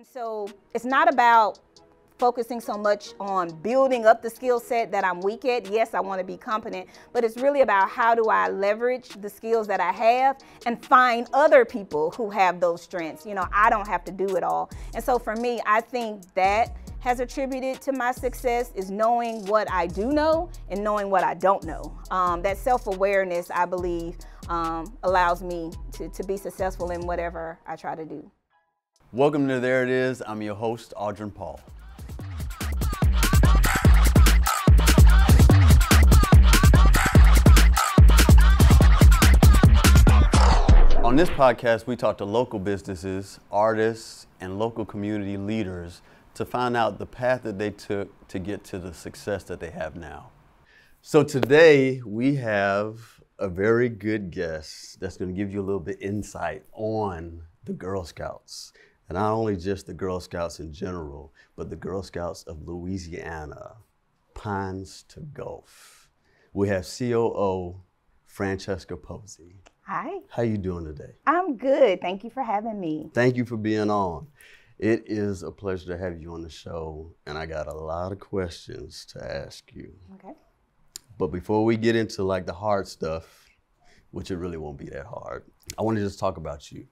And so it's not about focusing so much on building up the skill set that I'm weak at. Yes, I want to be competent, but it's really about how do I leverage the skills that I have and find other people who have those strengths. You know, I don't have to do it all. And so for me, I think that has attributed to my success is knowing what I do know and knowing what I don't know. That self-awareness, I believe, allows me to be successful in whatever I try to do. Welcome to There It Is. I'm your host, Audrion Paul. On this podcast, we talk to local businesses, artists, and local community leaders to find out the path that they took to get to the success that they have now. So today, we have a very good guest that's going to give you a little bit insight on the Girl Scouts. And not only just the Girl Scouts in general, but the Girl Scouts of Louisiana, Pines to Gulf. We have COO Franchesca Posey. Hi. How you doing today? I'm good. Thank you for having me. Thank you for being on. It is a pleasure to have you on the show, and I got a lot of questions to ask you. Okay. But before we get into like the hard stuff, which it really won't be that hard, I want to just talk about you.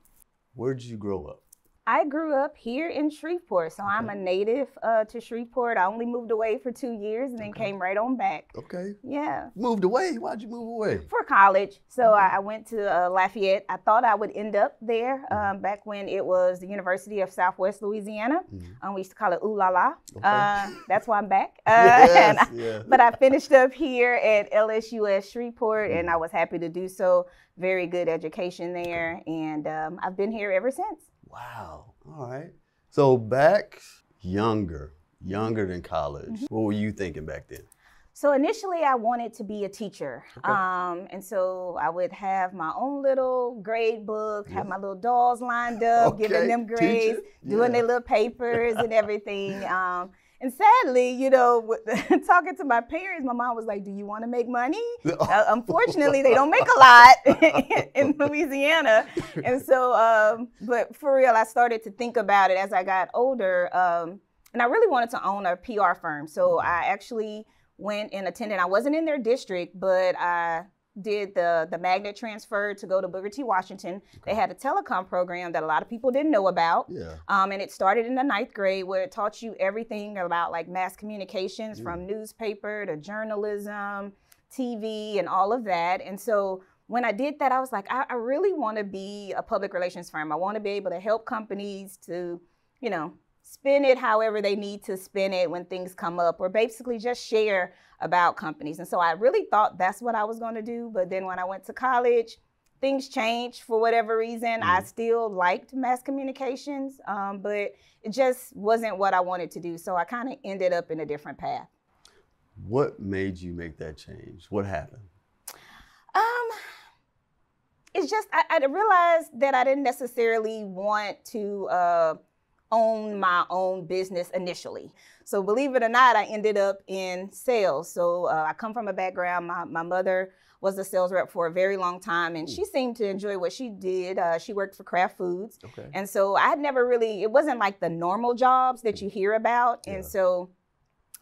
Where did you grow up? I grew up here in Shreveport, so I'm a native to Shreveport. I only moved away for 2 years and then came right on back. Okay. Yeah. Moved away? Why'd you move away? For college. So I went to Lafayette. I thought I would end up there back when it was the University of Southwest Louisiana. We used to call it Ooh La La. Okay. That's why I'm back. Yes, But I finished up here at LSUS Shreveport, and I was happy to do so. Very good education there, and I've been here ever since. Wow. All right. So back younger than college. What were you thinking back then? So initially I wanted to be a teacher. Okay. And so I would have my own little grade book, have my little dolls lined up, giving them grades, doing their little papers and everything. And sadly, you know, talking to my parents, my mom was like, do you want to make money? Unfortunately, they don't make a lot in Louisiana. And so, but for real, I started to think about it as I got older. And I really wanted to own a PR firm. So I actually went and attended. I wasn't in their district, but I did the magnet transfer to go to Booker T. Washington. They had a telecom program that a lot of people didn't know about. Yeah. And it started in the 9th grade where it taught you everything about like mass communications from newspaper to journalism, TV, and all of that. And so when I did that, I was like, I really want to be a public relations firm. I want to be able to help companies to, you know, spin it however they need to spin it when things come up, or basically just share about companies. And so I really thought that's what I was going to do. But then when I went to college, things changed for whatever reason. I still liked mass communications, but it just wasn't what I wanted to do. So I kind of ended up in a different path. What made you make that change? What happened? It's just, I realized that I didn't necessarily want to own my own business initially. So believe it or not, I ended up in sales. So I come from a background, my mother was a sales rep for a very long time, and she seemed to enjoy what she did. She worked for Kraft Foods. Okay. And so I had never really, it wasn't like the normal jobs that you hear about. And so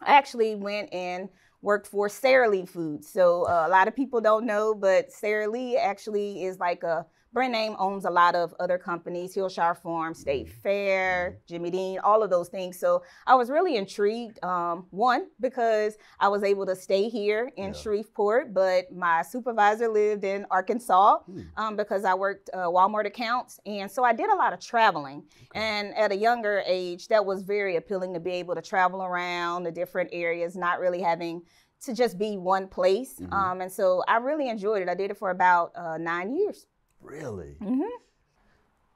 I actually went and worked for Sara Lee Foods. So a lot of people don't know, but Sara Lee actually is like a brand name, owns a lot of other companies, Hillshire Farm, State Fair, Jimmy Dean, all of those things. So I was really intrigued, one, because I was able to stay here in Shreveport, but my supervisor lived in Arkansas because I worked Walmart accounts. And so I did a lot of traveling. And at a younger age, that was very appealing to be able to travel around the different areas, not really having to just be one place. And so I really enjoyed it. I did it for about 9 years. Really?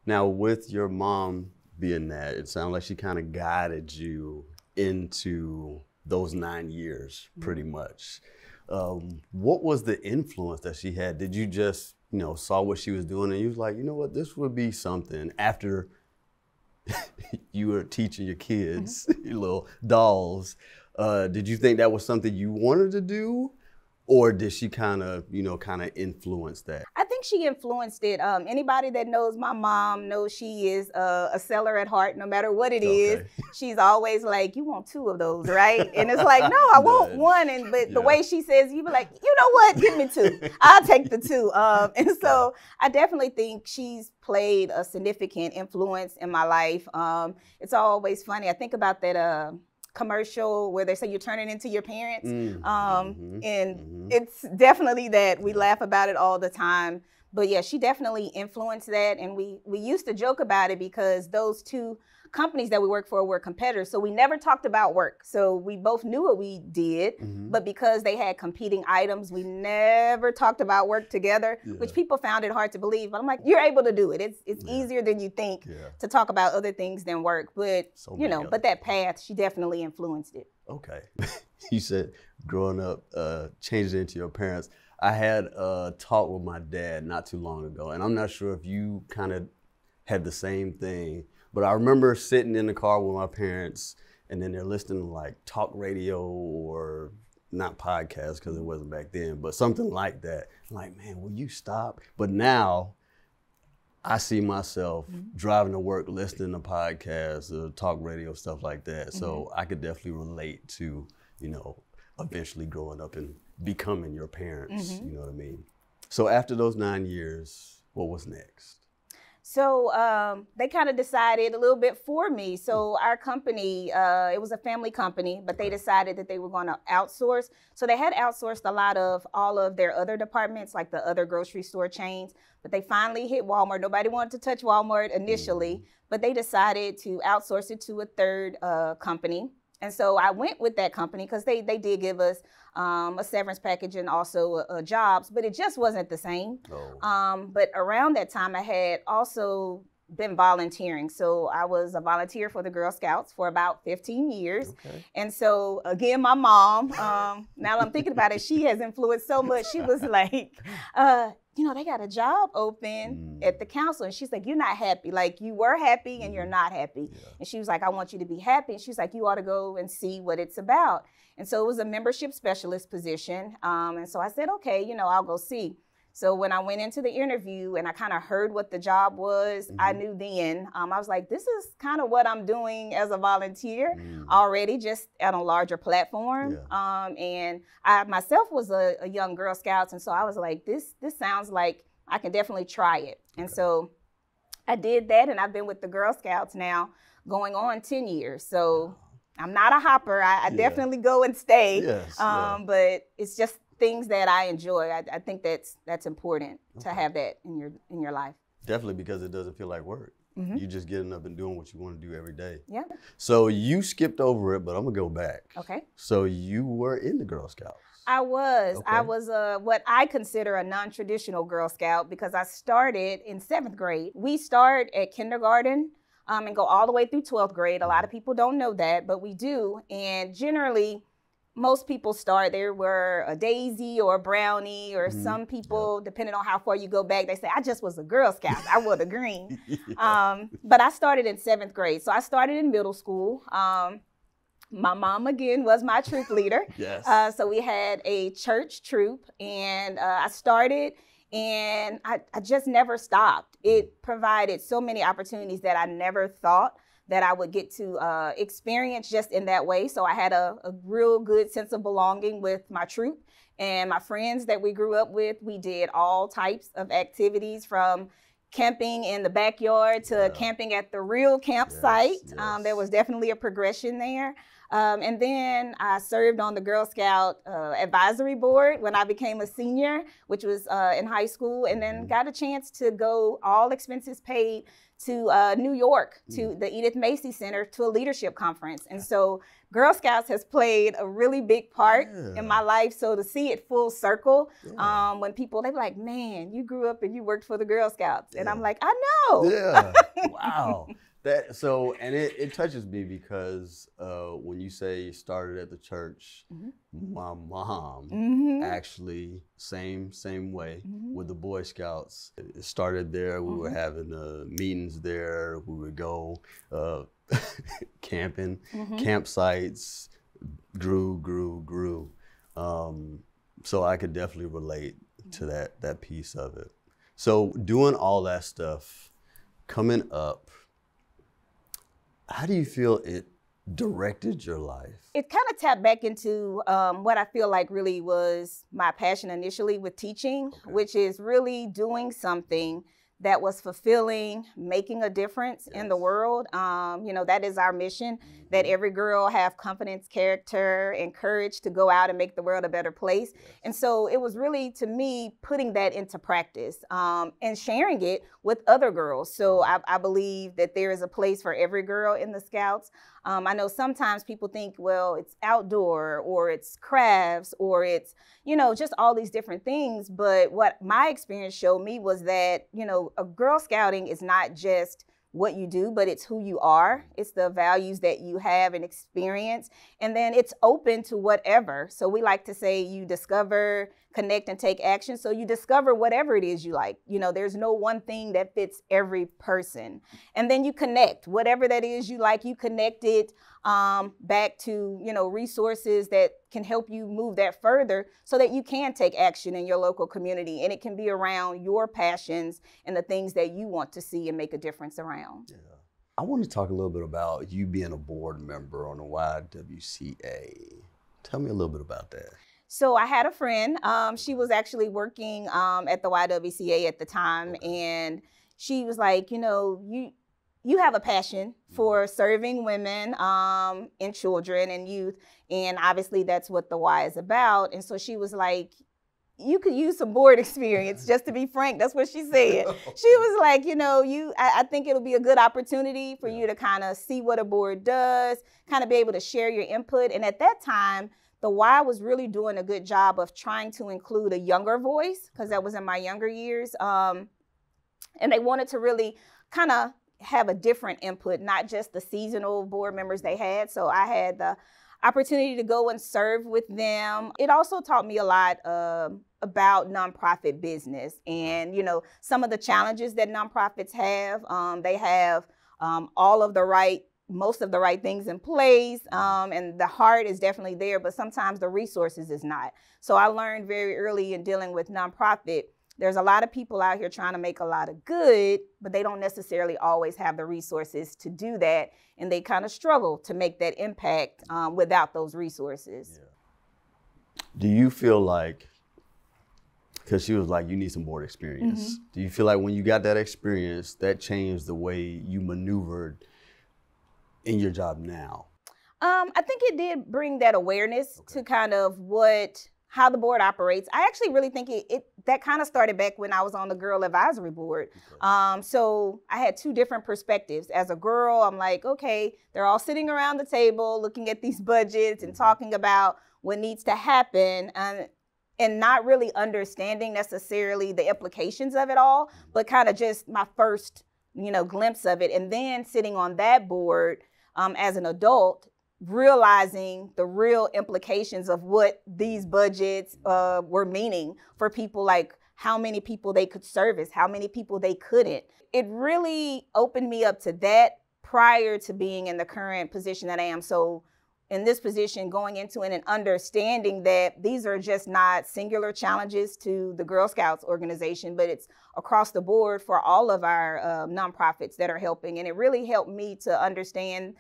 Now, with your mom being that, it sounds like she kind of guided you into those 9 years, pretty much. What was the influence that she had? Did you just, you know, saw what she was doing and you was like, you know what, this would be something after you were teaching your kids, your little dolls. Did you think that was something you wanted to do? Or did she kind of, you know, influence that? I think she influenced it. Anybody that knows my mom knows she is a seller at heart, no matter what it is. She's always like, you want 2 of those, right? And it's like, no, I want 1. But the way she says, you be like, you know what? Give me 2. I'll take the 2. And so I definitely think she's played a significant influence in my life. It's always funny. I think about that commercial where they say you're turning into your parents. It's definitely that. We laugh about it all the time. But yeah, she definitely influenced that. And we used to joke about it because those 2 companies that we worked for were competitors. So we never talked about work. So we both knew what we did, but because they had competing items, we never talked about work together, which people found it hard to believe. But I'm like, you're able to do it. It's easier than you think to talk about other things than work. But, you know, but that path, she definitely influenced it. Okay. You said growing up, changed it into your parents. I had a talk with my dad not too long ago, and I'm not sure if you kind of had the same thing. But I remember sitting in the car with my parents, and then they're listening to like talk radio or not podcasts because it wasn't back then, but something like that. I'm like, man, will you stop? But now I see myself driving to work, listening to podcasts, talk radio, stuff like that. So I could definitely relate to, you know, eventually growing up and becoming your parents, you know what I mean? So after those 9 years, what was next? So they kind of decided a little bit for me. So our company, it was a family company, but they decided that they were going to outsource. So they had outsourced a lot of all of their other departments, like the other grocery store chains, but they finally hit Walmart. Nobody wanted to touch Walmart initially, but they decided to outsource it to a third company. And so I went with that company because they did give us a severance package and also jobs, but it just wasn't the same. But around that time, I had also been volunteering. So I was a volunteer for the Girl Scouts for about 15 years. And so again, my mom, now I'm thinking about it, she has influenced so much. She was like, you know, they got a job open at the council. And she's like, you're not happy. Like, you were happy and you're not happy. And she was like, I want you to be happy. And she's like, you ought to go and see what it's about. And so it was a membership specialist position. And so I said, okay, you know, I'll go see. So when I went into the interview and I kind of heard what the job was, I knew then, I was like, this is kind of what I'm doing as a volunteer already, just on a larger platform. And I myself was a young Girl Scouts. And so I was like, this sounds like I can definitely try it. And so I did that, and I've been with the Girl Scouts now going on 10 years. So I'm not a hopper. I definitely go and stay, but it's just things that I enjoy. I think that's important to have that in your life. Definitely, because it doesn't feel like work. You just getting up and doing what you want to do every day. Yeah. So you skipped over it, but I'm gonna go back. Okay. So you were in the Girl Scouts. I was. I was what I consider a non-traditional Girl Scout because I started in 7th grade. We start at kindergarten and go all the way through 12th grade. A lot of people don't know that, but we do. And generally, most people start, there were a daisy or a brownie, or some people, depending on how far you go back, they say, I just was a Girl Scout. I wore the green. But I started in 7th grade. So I started in middle school. My mom, again, was my troop leader. So we had a church troop, and I started, and I just never stopped. It provided so many opportunities that I never thought that I would get to experience just in that way. So I had a real good sense of belonging with my troop and my friends that we grew up with. We did all types of activities, from camping in the backyard to camping at the real campsite. There was definitely a progression there. And then I served on the Girl Scout advisory board when I became a senior, which was in high school, and then got a chance to go, all expenses paid, to New York, to the Edith Macy Center, to a leadership conference. And so Girl Scouts has played a really big part in my life. So to see it full circle, when people, they're like, man, you grew up and you worked for the Girl Scouts. And I'm like, I know. Wow. And it touches me because when you say you started at the church, my mom actually same way with the Boy Scouts. It started there. We were having meetings there. We would go camping, campsites, grew. So I could definitely relate to that piece of it. So doing all that stuff, coming up, how do you feel it directed your life? It kind of tapped back into what I feel like really was my passion initially with teaching, which is really doing something that was fulfilling, making a difference in the world. You know, that is our mission, that every girl have confidence, character, and courage to go out and make the world a better place. And so it was really, to me, putting that into practice and sharing it with other girls. So I believe that there is a place for every girl in the Scouts. I know sometimes people think, well, it's outdoor or it's crafts or it's, you know, just all these different things. But what my experience showed me was that, you know, a Girl Scouting is not just what you do, but it's who you are. It's the values that you have and experience. And then it's open to whatever. So we like to say you discover, connect, and take action. So you discover whatever it is you like. You know, there's no one thing that fits every person. And then you connect, whatever that is you like, you connect it back to, you know, resources that can help you move that further so that you can take action in your local community. And it can be around your passions and the things that you want to see and make a difference around. Yeah. I want to talk a little bit about you being a board member on the YWCA. Tell me a little bit about that. So I had a friend, she was actually working at the YWCA at the time, and she was like, you know, you have a passion for serving women and children and youth, and obviously that's what the Y is about. And so she was like, you could use some board experience, just to be frank. That's what she said. She was like, you know, I think it'll be a good opportunity for you to kind of see what a board does, kind of be able to share your input. And at that time, the Y was really doing a good job of trying to include a younger voice, because that was in my younger years. And they wanted to really kind of have a different input, not just the seasonal board members they had. So I had the opportunity to go and serve with them. It also taught me a lot about nonprofit business and, you know, some of the challenges that nonprofits have. They have most of the right things in place, and the heart is definitely there, but sometimes the resources is not. So I learned very early in dealing with nonprofit, there's a lot of people out here trying to make a lot of good, but they don't necessarily always have the resources to do that, and they kind of struggle to make that impact without those resources. Yeah. Do you feel like, because she was like, you need some board experience, do you feel like when you got that experience, that changed the way you maneuvered in your job now? I think it did bring that awareness to kind of how the board operates. I actually really think that kind of started back when I was on the Girl Advisory Board. So I had two different perspectives. As a girl, I'm like, okay, they're all sitting around the table looking at these budgets and talking about what needs to happen, and not really understanding necessarily the implications of it all, but kind of just my first, you know, glimpse of it. And then sitting on that board as an adult, realizing the real implications of what these budgets were meaning for people, like how many people they could service, how many people they couldn't. It really opened me up to that prior to being in the current position that I am. So in this position, going into it and understanding that these are just not singular challenges to the Girl Scouts organization, but it's across the board for all of our nonprofits that are helping. And it really helped me to understand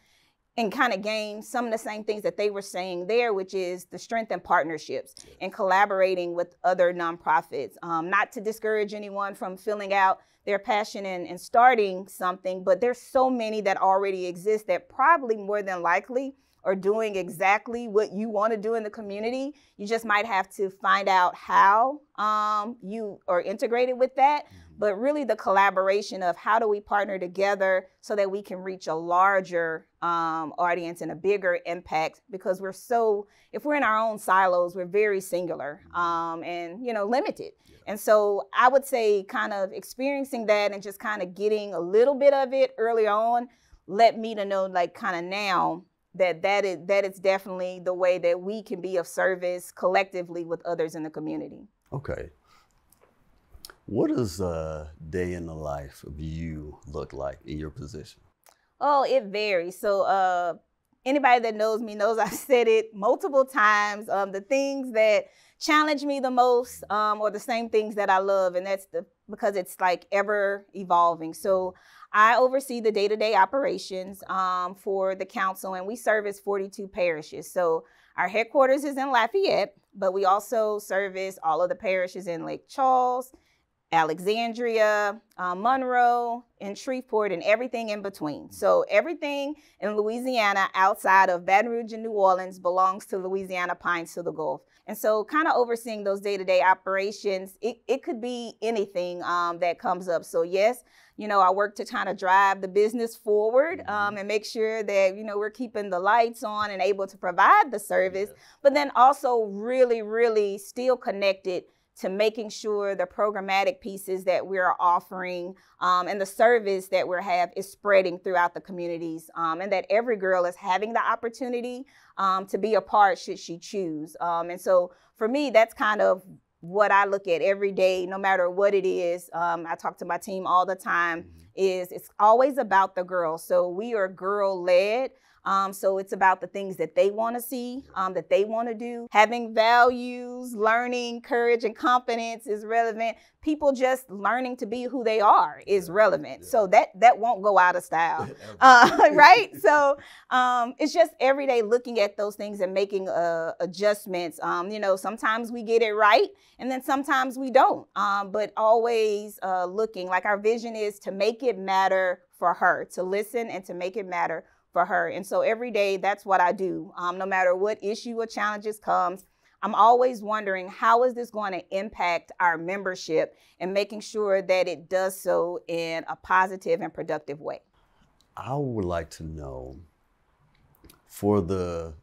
and kind of gain some of the same things that they were saying there, which is the strength in partnerships and collaborating with other nonprofits. Not to discourage anyone from filling out their passion and starting something, but there's so many that already exist that probably more than likely are doing exactly what you want to do in the community. You just might have to find out how you are integrated with that. But really the collaboration of how do we partner together so that we can reach a larger audience and a bigger impact, because if we're in our own silos, we're very singular and, you know, limited. And so I would say kind of experiencing that and just kind of getting a little bit of it early on let me to know, like, kind of now that is definitely the way that we can be of service collectively with others in the community. Okay. What does a day in the life of you look like in your position? Oh, it varies. So anybody that knows me knows I've said it multiple times. The things that challenge me the most are the same things that I love, and that's the because it's like ever evolving. So I oversee the day-to-day operations for the council, and we service 42 parishes. So our headquarters is in Lafayette, but we also service all of the parishes in Lake Charles, Alexandria, Monroe, and Shreveport, and everything in between. So everything in Louisiana outside of Baton Rouge and New Orleans belongs to Louisiana Pines to the Gulf. And so kind of overseeing those day-to-day operations, it could be anything that comes up. So yes, you know, I work to kind of drive the business forward and make sure that, you know, we're keeping the lights on and able to provide the service, but then also really, really still connected to making sure the programmatic pieces that we're offering and the service that we have is spreading throughout the communities, and that every girl is having the opportunity to be a part should she choose. And so for me, that's kind of what I look at every day, no matter what it is. I talk to my team all the time, is it's always about the girl. So we are girl-led. So it's about the things that they want to see, that they want to do. Having values, learning, courage, and confidence is relevant. People just learning to be who they are is relevant. So that won't go out of style, right? So it's just every day looking at those things and making adjustments. You know, sometimes we get it right, and then sometimes we don't. But always looking, like our vision is to make it matter for her, to listen and to make it matter for her. And so every day, that's what I do. No matter what issue or challenges comes, I'm always wondering, how is this going to impact our membership, and making sure that it does so in a positive and productive way. I would like to know, for the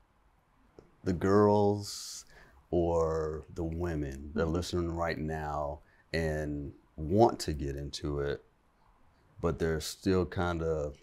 girls or the women that are listening right now and want to get into it, but they're still kind of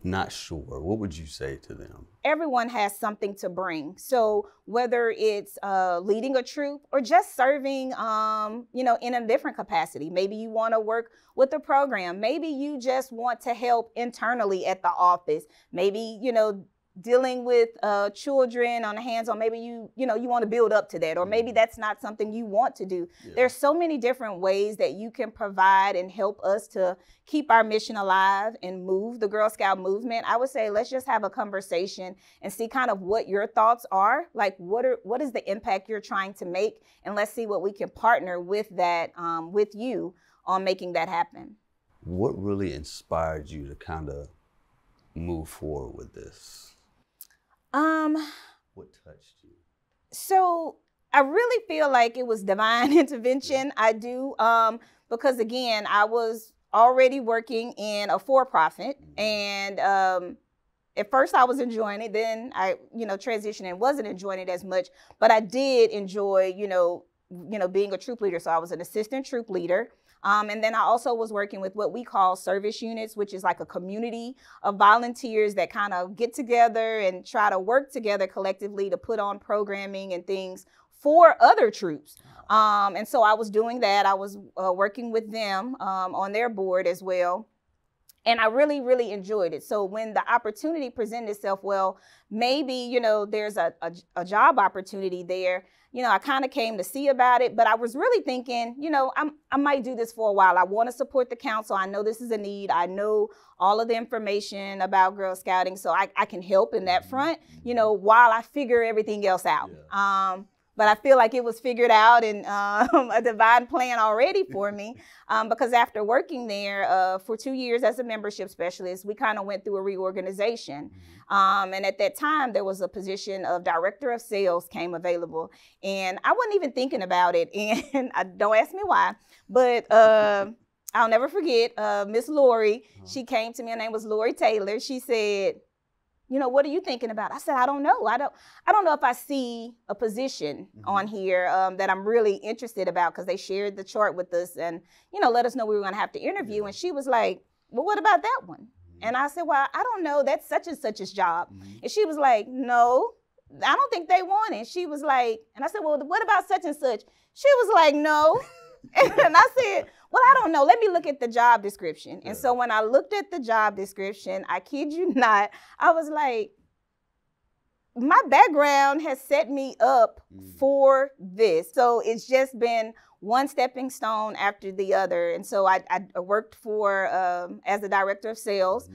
not sure, what would you say to them? Everyone has something to bring. So whether it's leading a troop or just serving, you know, in a different capacity. Maybe you want to work with a program. Maybe you just want to help internally at the office. Maybe, you know, dealing with children on the hands-on, maybe you want to build up to that, or maybe that's not something you want to do. There's so many different ways that you can provide and help us to keep our mission alive and move the Girl Scout movement. I would say let's just have a conversation and see kind of what your thoughts are, like what is the impact you're trying to make, and let's see what we can partner with that, with you on making that happen. What really inspired you to kind of move forward with this? What touched you? So I really feel like it was divine intervention. I do, because again, I was already working in a for-profit, and at first I was enjoying it. Then I, transitioned and wasn't enjoying it as much, but I did enjoy, being a troop leader. So I was an assistant troop leader. And then I also was working with what we call service units, which is like a community of volunteers that kind of get together and try to work together collectively to put on programming and things for other troops. And so I was doing that. I was working with them on their board as well. And I really, really enjoyed it. So when the opportunity presented itself, well, maybe, there's a job opportunity there. I kind of came to see about it, but I was really thinking, I might do this for a while. I want to support the council. I know this is a need. I know all of the information about Girl Scouting, so I can help in that front, while I figure everything else out. But I feel like it was figured out and a divine plan already for me, because after working there for 2 years as a membership specialist, we kind of went through a reorganization. And at that time, there was a position of director of sales came available. And I wasn't even thinking about it. And don't ask me why, but I'll never forget Miss Lori. She came to me, her name was Lori Taylor. She said, what are you thinking about? I said, I don't know. I don't know if I see a position on here that I'm really interested about, because they shared the chart with us and, let us know we were going to have to interview. And she was like, well, what about that one? And I said, well, I don't know. That's such and such's job. And she was like, no, I don't think they want it. She was like, and I said, well, what about such and such? She was like, no. And I said, well, I don't know. Let me look at the job description. And so when I looked at the job description, I kid you not, I was like, my background has set me up for this. So it's just been one stepping stone after the other. And so I worked for, as a director of sales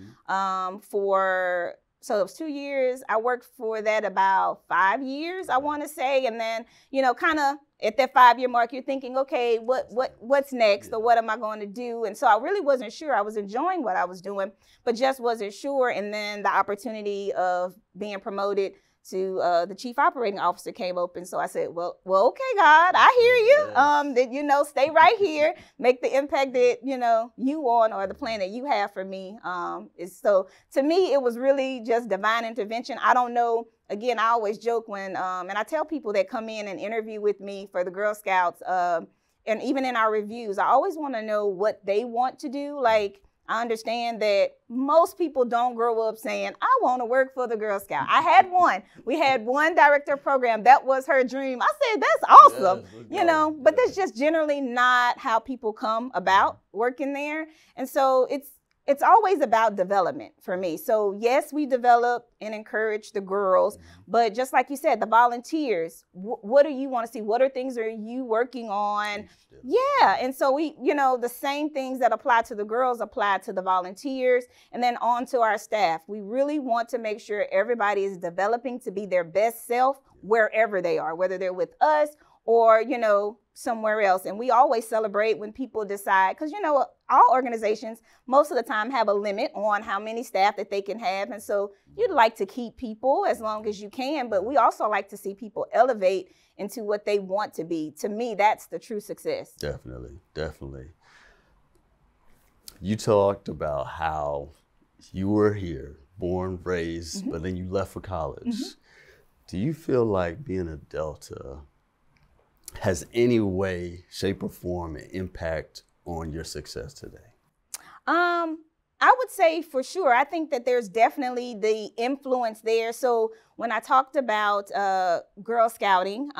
so it was 2 years. I worked for that about 5 years, I want to say. And then, you know, kind of at that 5-year mark, you're thinking, okay, what's next, or what am I going to do? And so I really wasn't sure. I was enjoying what I was doing, but just wasn't sure. And then the opportunity of being promoted to the chief operating officer came open. So I said, well, okay, God, I hear you. That, you know, stay right here, make the impact that, you know, you want, or the plan that you have for me. So to me, it was really just divine intervention. I don't know. Again, I always joke when, and I tell people that come in and interview with me for the Girl Scouts, and even in our reviews, I always want to know what they want to do. Like, I understand that most people don't grow up saying, I want to work for the Girl Scout. I had one. We had one director of program. That was her dream. I said, that's awesome, you know, but that's just generally not how people come about working there. And so it's always about development for me. So yes, we develop and encourage the girls, but just like you said, the volunteers, what do you want to see? What are things are you working on? Yeah, and so we, you know, the same things that apply to the girls apply to the volunteers, and then on to our staff. We really want to make sure everybody is developing to be their best self wherever they are, whether they're with us or, you know, somewhere else. And we always celebrate when people decide, because, you know, all organizations most of the time have a limit on how many staff that they can have. And so you'd like to keep people as long as you can, but we also like to see people elevate into what they want to be. To me, that's the true success. Definitely, definitely. You talked about how you were here, born, raised, but then you left for college. Do you feel like being a Delta has any way, shape, or form an impact on your success today? I would say for sure. I think that there's definitely the influence there. So when I talked about Girl Scouting,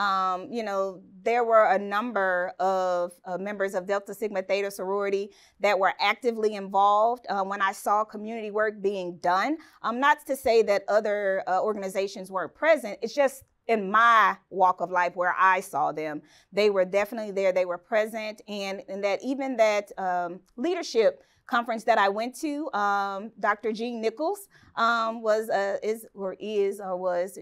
you know, there were a number of members of Delta Sigma Theta sorority that were actively involved when I saw community work being done. Not to say that other organizations weren't present. It's just in my walk of life where I saw them, they were definitely there. They were present, and that even that leadership conference that I went to, Dr. Jean Nichols was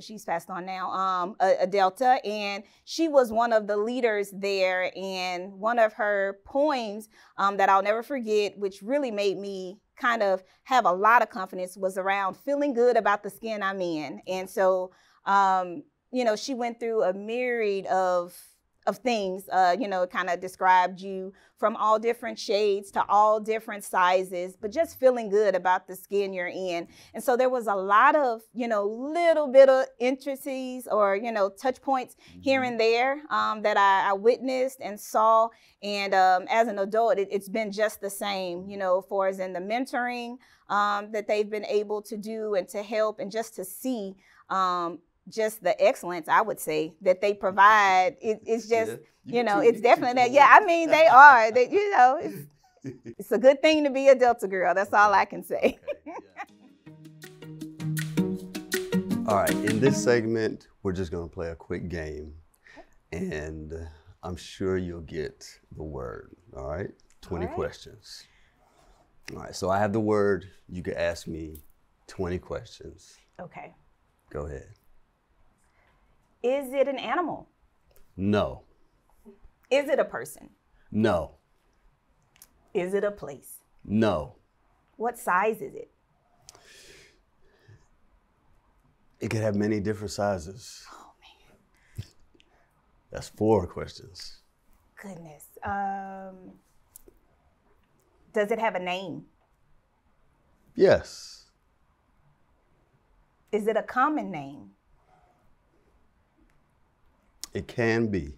she's passed on now, a Delta, and she was one of the leaders there. And one of her poems that I'll never forget, which really made me kind of have a lot of confidence, was around feeling good about the skin I'm in. And so, you know, she went through a myriad of things, you know, kind of described you from all different shades to all different sizes, but just feeling good about the skin you're in. And so there was a lot of, you know, little bit of intricacies or, you know, touch points here and there that I witnessed and saw. And as an adult, it's been just the same, you know, for as in the mentoring that they've been able to do and to help, and just to see just the excellence, I would say, that they provide. It's just, you know, it's definitely that. Yeah, I mean, they are. They, you know, it's a good thing to be a Delta girl. That's all I can say. All right, in this segment, we're just going to play a quick game, and I'm sure you'll get the word. All right, 20 questions. All right, so I have the word. You can ask me 20 questions. Okay. Go ahead. Is it an animal? No. Is it a person? No. Is it a place? No. What size is it? It could have many different sizes. Oh, man. That's 4 questions. Goodness. Does it have a name? Yes. Is it a common name? It can be.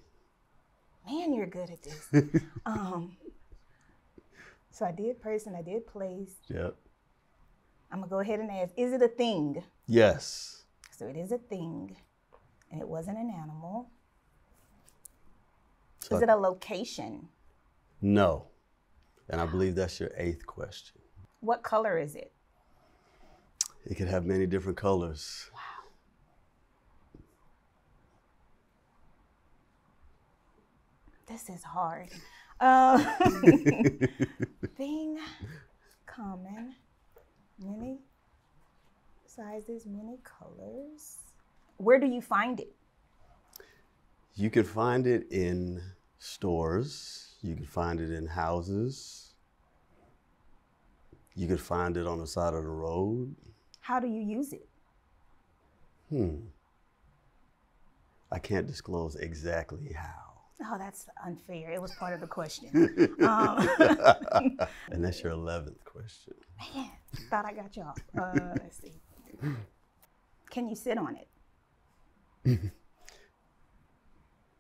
Man, you're good at this. So I did person, I did place. Yep. I'm gonna go ahead and ask, is it a thing? Yes. So it is a thing, and it wasn't an animal. So is it a location? No. And I believe that's your 8th question. What color is it? It could have many different colors. Wow. This is hard. Thing common, many sizes, many colors. Where do you find it? You could find it in stores. You could find it in houses. You could find it on the side of the road. How do you use it? I can't disclose exactly how. Oh, that's unfair. It was part of the question. And that's your 11th question. Man, thought I got y'all. Let's see. Can you sit on it?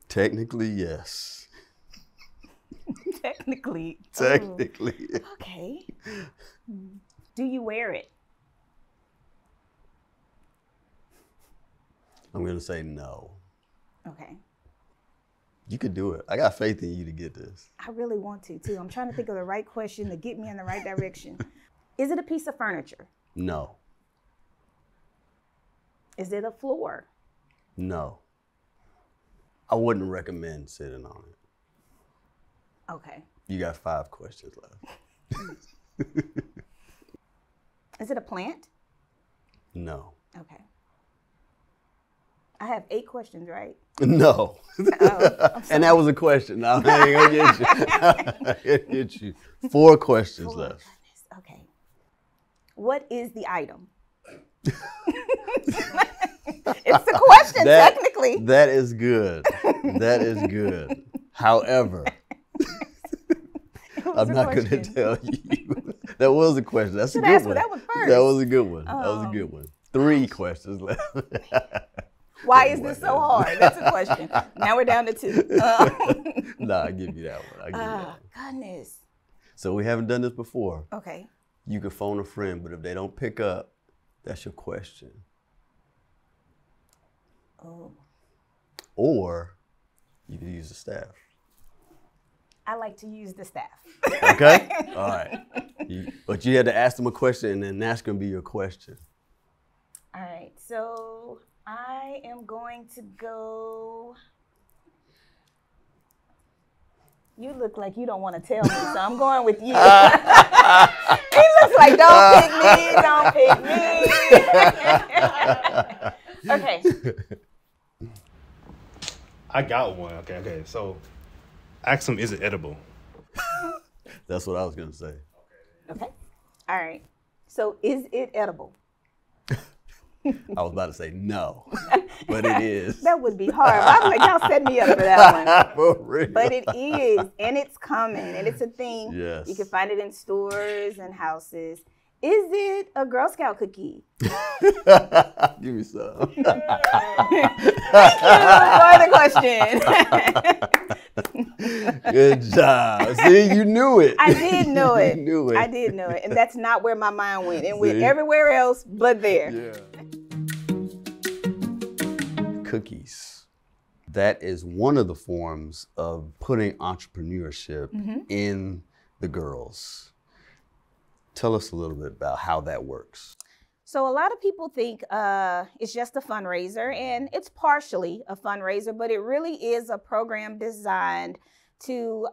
Technically, yes. Technically. Technically. Oh, okay. Do you wear it? I'm going to say no. Okay. You could do it. I got faith in you to get this. I really want to, too. I'm trying to think of the right question to get me in the right direction. Is it a piece of furniture? No. Is it a floor? No. I wouldn't recommend sitting on it. Okay. You got 5 questions left. Is it a plant? No. Okay. I have 8 questions, right? No. Oh, and that was a question. No, I ain't gonna get you. I ain't get you. 4 questions left. Goodness. Okay. What is the item? It's the question, technically. That is good. That is good. However, I'm not going to tell you. That was a question. That's a good one. That was first. That was a good one. That was a good one. 3 questions left. Why is this so hard? That's a question. Now we're down to 2. Nah, I'll give you that one. Goodness. So we haven't done this before. Okay. You can phone a friend, but if they don't pick up, that's your question. Oh. Or you can use the staff. I like to use the staff. Okay? All right. But you had to ask them a question, and then that's going to be your question. All right. So I am going to go. You look like you don't want to tell me, so I'm going with you. He looks like, don't pick me, don't pick me. Okay. I got one. Okay. So, ask him, is it edible? That's what I was going to say. Okay. All right. So, is it edible? I was about to say no, but it is. That would be hard. I was like, y'all set me up for that one. For real. But it is, and it's coming, and it's a thing. Yes. You can find it in stores and houses. Is it a Girl Scout cookie? Give me some. Thank you for the question. Good job. See, you knew it. I did know it. You knew it. I did know it. And that's not where my mind went. It went everywhere else but there. Yeah. Cookies. That is one of the forms of putting entrepreneurship in the girls. Tell us a little bit about how that works. So a lot of people think it's just a fundraiser, and it's partially a fundraiser, but it really is a program designed to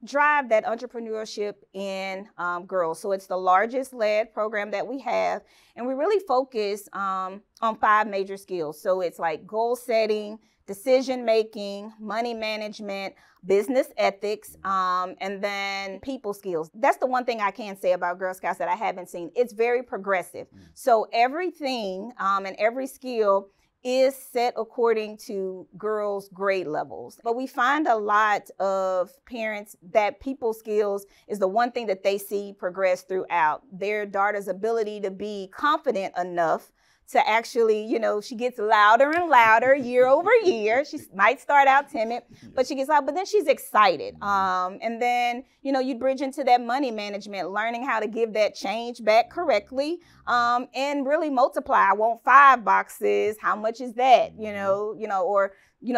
drive that entrepreneurship in girls. So it's the largest led program that we have, and we really focus on 5 major skills. So it's like goal setting, decision making, money management, business ethics, and then people skills. That's the one thing I can say about Girl Scouts that I haven't seen. It's very progressive. So everything and every skill is set according to girls' grade levels. But we find a lot of parents that people skills is the one thing that they see progress throughout. Their daughter's ability to be confident enough to actually, she gets louder and louder year over year. She might start out timid, but she gets loud, but then she's excited. And then, you bridge into that money management, learning how to give that change back correctly, and really multiply. I want 5 boxes. How much is that? Or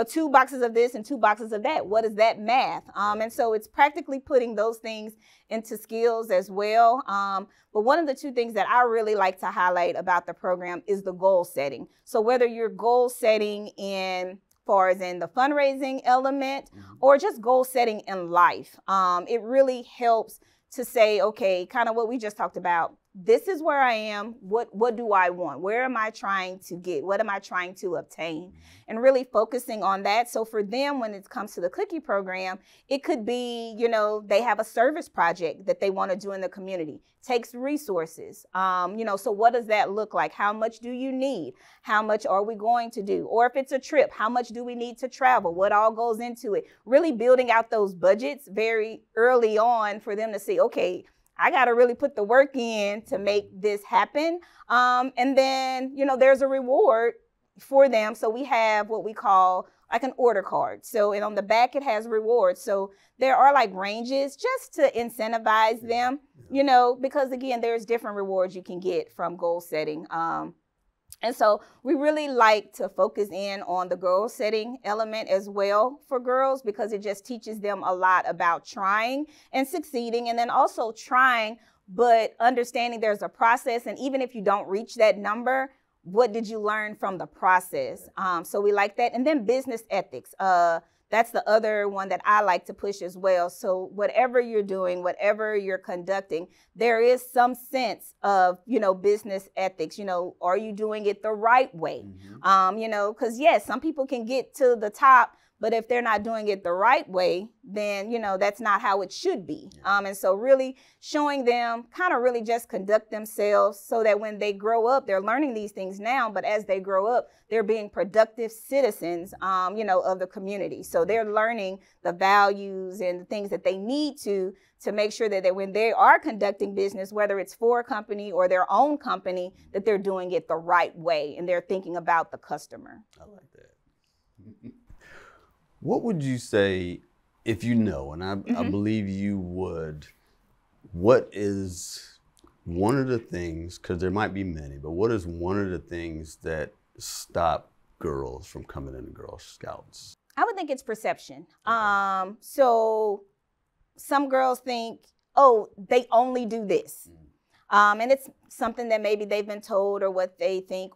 2 boxes of this and 2 boxes of that. What is that math? And so it's practically putting those things into skills as well. But one of the 2 things that I really like to highlight about the program is the goal setting. So whether you're goal setting in far as in the fundraising element or just goal setting in life. It really helps to say, okay, kind of what we just talked about. This is where I am. What do I want? Where am I trying to get? What am I trying to obtain? And really focusing on that. So for them, when it comes to the cookie program, it could be, you know, they have a service project that they want to do in the community. Takes resources. You know, so what does that look like? How much do you need? How much are we going to do? Or if it's a trip, how much do we need to travel? What all goes into it? Really building out those budgets very early on for them to see, okay, I got to really put the work in to make this happen. And then, you know, there's a reward for them. So we have what we call like an order card. So, and on the back, it has rewards. So there are like ranges just to incentivize them, you know, because again, there's different rewards you can get from goal setting. And so we really like to focus in on the goal setting element as well for girls, because it just teaches them a lot about trying and succeeding, and then also trying, but understanding there's a process. And even if you don't reach that number, what did you learn from the process? So we like that. And then business ethics. That's the other one that I like to push as well. So whatever you're doing, whatever you're conducting, there is some sense of, you know, business ethics. You know, are you doing it the right way? You know, because yes, some people can get to the top, but if they're not doing it the right way, then, you know, that's not how it should be. And so really showing them kind of really just conduct themselves so that when they grow up, they're learning these things now, but as they grow up, they're being productive citizens, you know, of the community. So they're learning the values and the things that they need to make sure that when they are conducting business, whether it's for a company or their own company, that they're doing it the right way and they're thinking about the customer. I like that. What would you say, if you know, and I believe you would, what is one of the things, because there might be many, but what is one of the things that stop girls from coming into Girl Scouts? I would think it's perception. So some girls think, oh, they only do this. And it's something that maybe they've been told or what they think.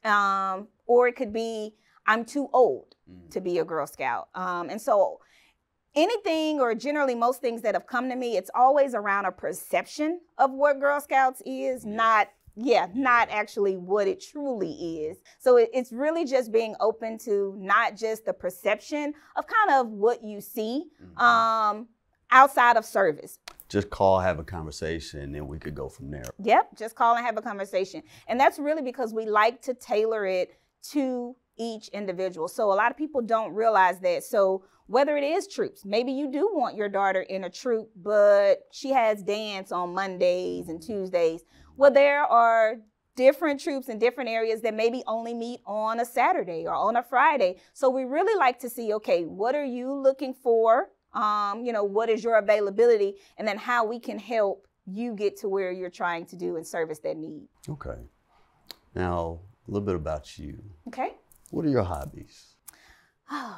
Or it could be, I'm too old to be a Girl Scout. And so anything, or generally most things that have come to me, it's always around a perception of what Girl Scouts is, not actually what it truly is. So it's really just being open to not just the perception of kind of what you see outside of service. Just call, have a conversation, and we could go from there. Yep, just call and have a conversation. And that's really because we like to tailor it to each individual. So a lot of people don't realize that. So whether it is troops, maybe you do want your daughter in a troop, but she has dance on Mondays and Tuesdays. Well, there are different troops in different areas that maybe only meet on a Saturday or on a Friday. So we really like to see, okay, what are you looking for? You know, what is your availability? And then how we can help you get to where you're trying to do and service that need. Okay. Now, a little bit about you. Okay. What are your hobbies?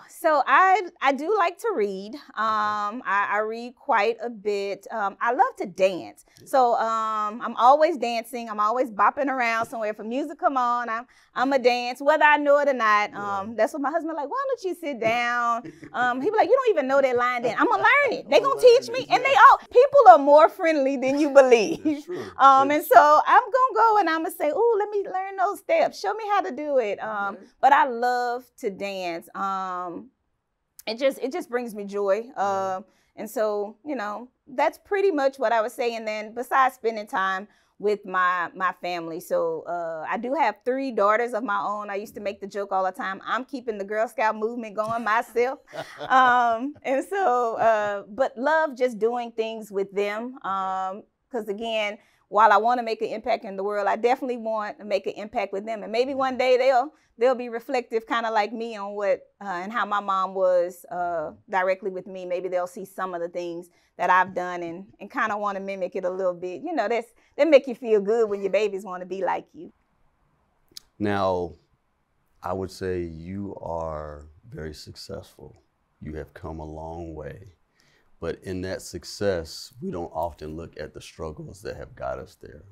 So I do like to read. I read quite a bit. I love to dance. So I'm always dancing. I'm always bopping around somewhere. If music come on, I'm a dance, whether I know it or not. That's what my husband like, why don't you sit down? He be like, you don't even know that line dance. I'm gonna learn it. They gonna teach me. And people are more friendly than you believe. And so I'm gonna go and I'm gonna say, oh, let me learn those steps. Show me how to do it. But I love to dance. It just brings me joy. And so, you know, that's pretty much what I would say. And then besides spending time with my family. So I do have 3 daughters of my own. I used to make the joke all the time, I'm keeping the Girl Scout movement going myself. And so, but love just doing things with them. Because again, while I want to make an impact in the world, I definitely want to make an impact with them. And maybe one day they'll be reflective, kind of like me, on what and how my mom was directly with me. Maybe they'll see some of the things that I've done and kind of want to mimic it a little bit. You know, that make you feel good when your babies want to be like you. Now, I would say you are very successful. You have come a long way. But in that success, we don't often look at the struggles that have got us there.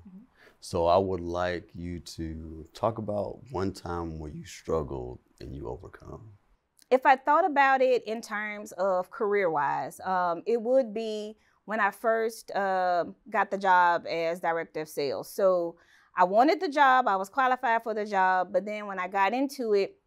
So I would like you to talk about one time where you struggled and you overcome. if I thought about it in terms of career-wise, it would be when I first got the job as director of sales. So I wanted the job, I was qualified for the job, but then when I got into it,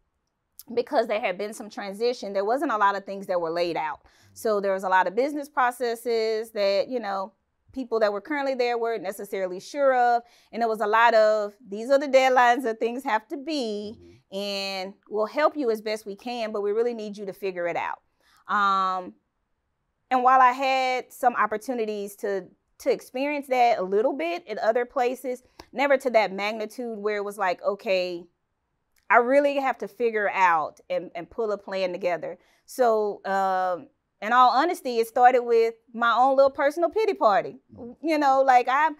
because there had been some transition, there wasn't a lot of things that were laid out. So there was a lot of business processes that, you know, people that were currently there weren't necessarily sure of. And there was a lot of, these are the deadlines that things have to be, and we'll help you as best we can, but we really need you to figure it out. And while I had some opportunities to experience that a little bit in other places, never to that magnitude where it was like, okay, I really have to figure out and pull a plan together. So in all honesty, it started with my own little personal pity party. You know, like I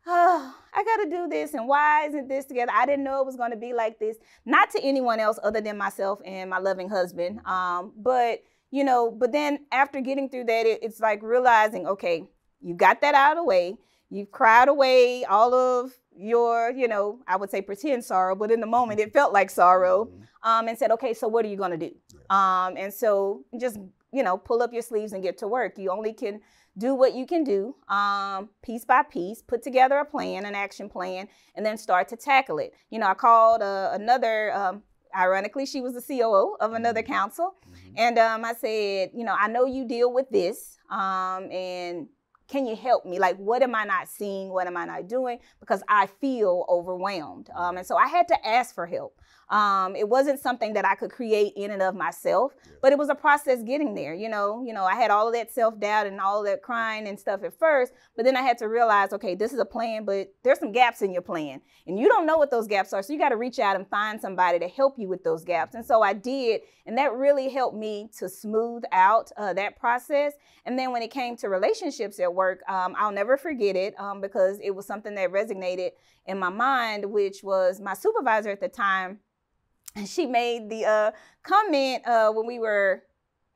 got to do this, and why isn't this together? I didn't know it was going to be like this. Not to anyone else other than myself and my loving husband. But, you know, but then after getting through that, it's like realizing, okay, you got that out of the way. You've cried away all of your, you know, I would say pretend sorrow, but in the moment it felt like sorrow, and said, okay, so what are you going to do? And so just, you know, pull up your sleeves and get to work. You only can do what you can do, piece by piece, put together a plan, an action plan, and then start to tackle it. You know, I called another, ironically, she was the COO of another council. And I said, you know, I know you deal with this, and can you help me? Like, what am I not seeing? What am I not doing? Because I feel overwhelmed. And so I had to ask for help. It wasn't something that I could create in and of myself, but it was a process getting there. You know, I had all of that self-doubt and all of that crying and stuff at first, but then I had to realize, okay, this is a plan, but there's some gaps in your plan and you don't know what those gaps are. So you got to reach out and find somebody to help you with those gaps. And so I did, and that really helped me to smooth out that process. And then when it came to relationships at work, I'll never forget it because it was something that resonated in my mind, which was my supervisor at the time. And she made the comment when we were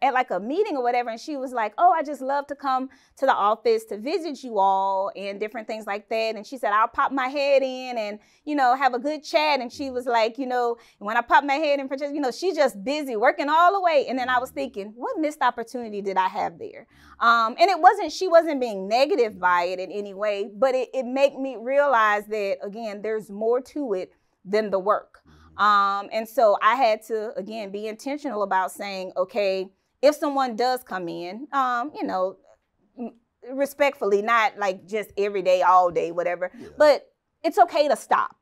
at like a meeting or whatever, and she was like, oh, I just love to come to the office to visit you all and different things like that. And she said, I'll pop my head in and, you know, have a good chat. And she was like, you know, when I pop my head in, Franchesca, you know, she's just busy working all the way. And then I was thinking, what missed opportunity did I have there? And it wasn't, she wasn't being negative by it in any way, but it made me realize that, again, there's more to it than the work. And so I had to, again, be intentional about saying, okay, if someone does come in, you know, respectfully, not like just every day, all day, whatever, but it's okay to stop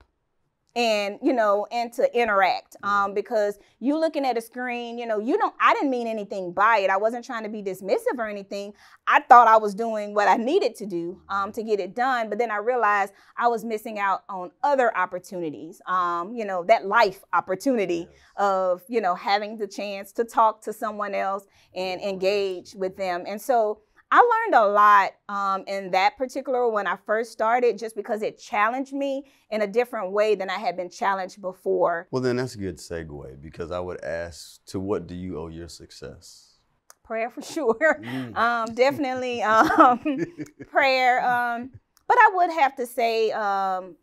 and, you know, and to interact, because you looking at a screen, you know, I didn't mean anything by it. I wasn't trying to be dismissive or anything. I thought I was doing what I needed to do, to get it done. But then I realized I was missing out on other opportunities, you know, that life opportunity of, you know, having the chance to talk to someone else and engage with them. And so I learned a lot in that particular when I first started, just because it challenged me in a different way than I had been challenged before. Well, then that's a good segue, because I would ask, to what do you owe your success? Prayer for sure. Definitely prayer. But I would have to say I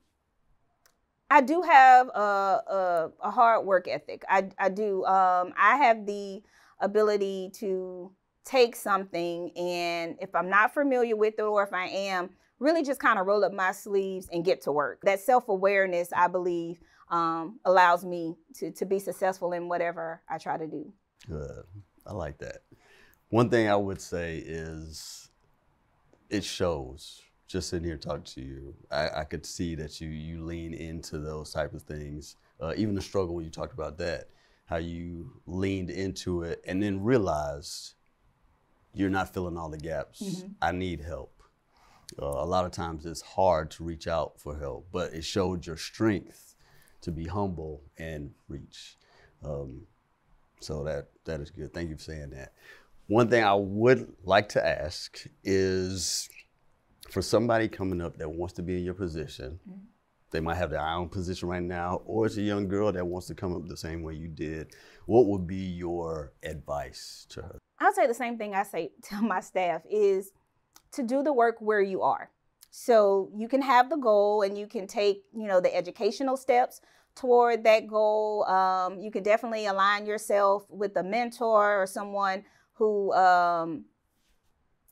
do have a hard work ethic. I do. I have the ability to take something, and if I'm not familiar with it, or if I am, really just kind of roll up my sleeves and get to work. That self-awareness, I believe, allows me to be successful in whatever I try to do. Good. I like that. One thing I would say is it shows. Just sitting here talking to you, I could see that you lean into those type of things. Even the struggle, when you talked about that, how you leaned into it and then realized you're not filling all the gaps. I need help. A lot of times it's hard to reach out for help, but it showed your strength to be humble and reach. So that is good. Thank you for saying that. One thing I would like to ask is, for somebody coming up that wants to be in your position, they might have their own position right now, or it's a young girl that wants to come up the same way you did, what would be your advice to her? I'll say the same thing I say to my staff, is to do the work where you are. So you can have the goal and you can take, you know, the educational steps toward that goal. You can definitely align yourself with a mentor or someone who,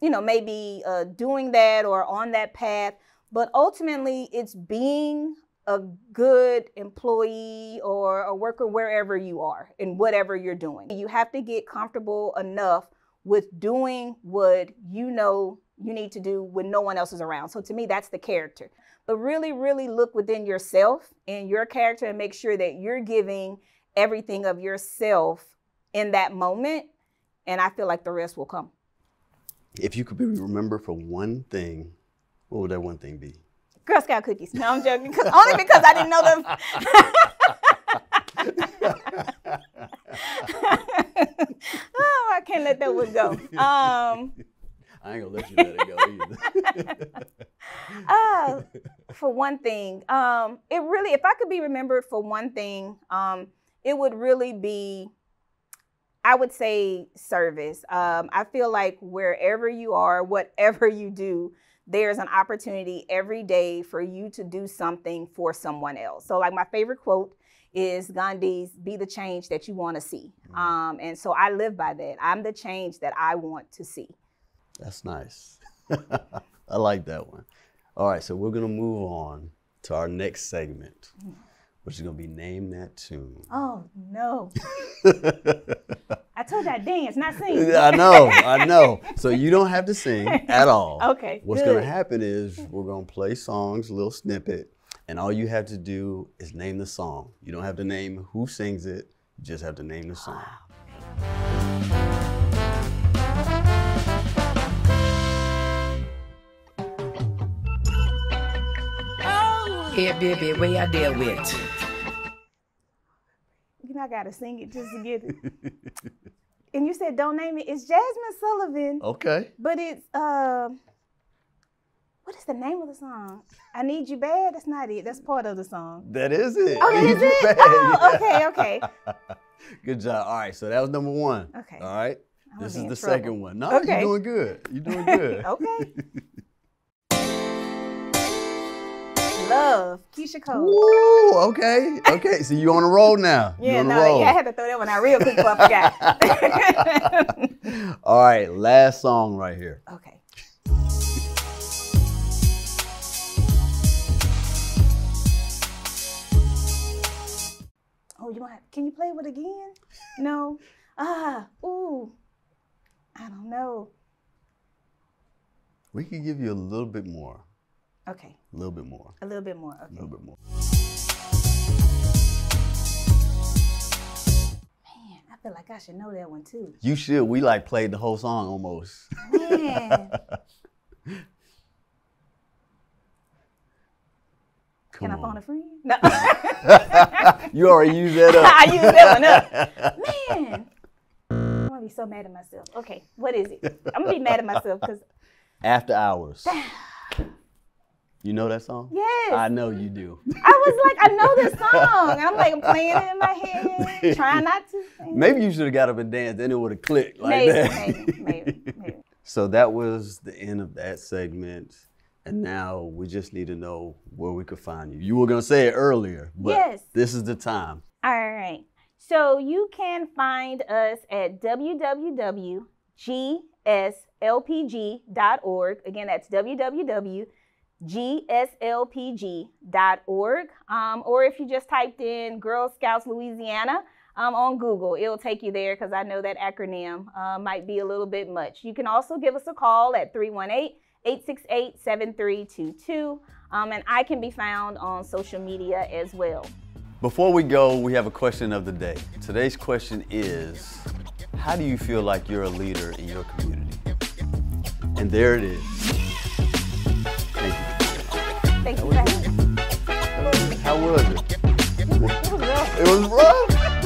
you know, may be doing that or on that path. But ultimately, it's being a good employee or a worker wherever you are and whatever you're doing. You have to get comfortable enough with doing what you know you need to do when no one else is around. So to me, that's the character. But really, really look within yourself and your character and make sure that you're giving everything of yourself in that moment. And I feel like the rest will come. If you could be remembered for one thing, what would that one thing be? Girl Scout cookies. No, I'm joking. Only because I didn't know them. Oh, I can't let that one go. I ain't gonna let you let it go either. For one thing, if I could be remembered for one thing, it would really be, I would say, service. I feel like wherever you are, whatever you do, there's an opportunity every day for you to do something for someone else. So like my favorite quote is Gandhi's, be the change that you want to see. And so I live by that. I'm the change that I want to see. That's nice. I like that one. All right, so we're going to move on to our next segment, which is going to be Name That Tune. Oh, no. I told you I dance, not sing. I know. So you don't have to sing at all. Okay, What's going to happen is we're going to play songs, a little snippet, and all you have to do is name the song. You don't have to name who sings it. You just have to name the song. Here, baby, where y'all deal with? You know, I gotta sing it just to get it. And you said don't name it. It's Jasmine Sullivan. Okay. But it's what is the name of the song? I Need You Bad? That's not it. That's part of the song. That is it. Oh, that is it? Oh, okay. Good job. All right, so that was number one. Okay. All right. This is the trouble. second one. No, okay. You're doing good. You're doing good. Okay. Love, Keisha Cole. Ooh, okay. Okay, so you on the roll now. Yeah, I had to throw that one out real quick before I forgot. All right, last song right here. Okay. Oh, can you play it again? No. Ooh. I don't know. We can give you a little bit more. Okay. A little bit more. A little bit more. Okay. A little bit more. Man, I feel like I should know that one too. You should. We like played the whole song almost. Man. Can I phone a friend? No. You already used that up. I used that one up. Man. I'm gonna be so mad at myself. Okay, what is it? I'm gonna be mad at myself because After Hours. You know that song? Yes. I know you do. I was like, I know this song. And I'm playing it in my head, trying not to sing. Maybe you should have got up and danced, then it would have clicked like that. Maybe. So that was the end of that segment. And now we just need to know where we could find you. You were going to say it earlier, but yes. This is the time. All right. So you can find us at www.gslpg.org. Again, that's www.gslpg.org. Or if you just typed in Girl Scouts Louisiana on Google, it'll take you there because I know that acronym might be a little bit much. You can also give us a call at 318-868-7322. And I can be found on social media as well. Before we go, we have a question of the day. Today's question is, how do you feel like you're a leader in your community? And there it is. Thank you. Thank you for having me. How was it? It was rough. It was rough?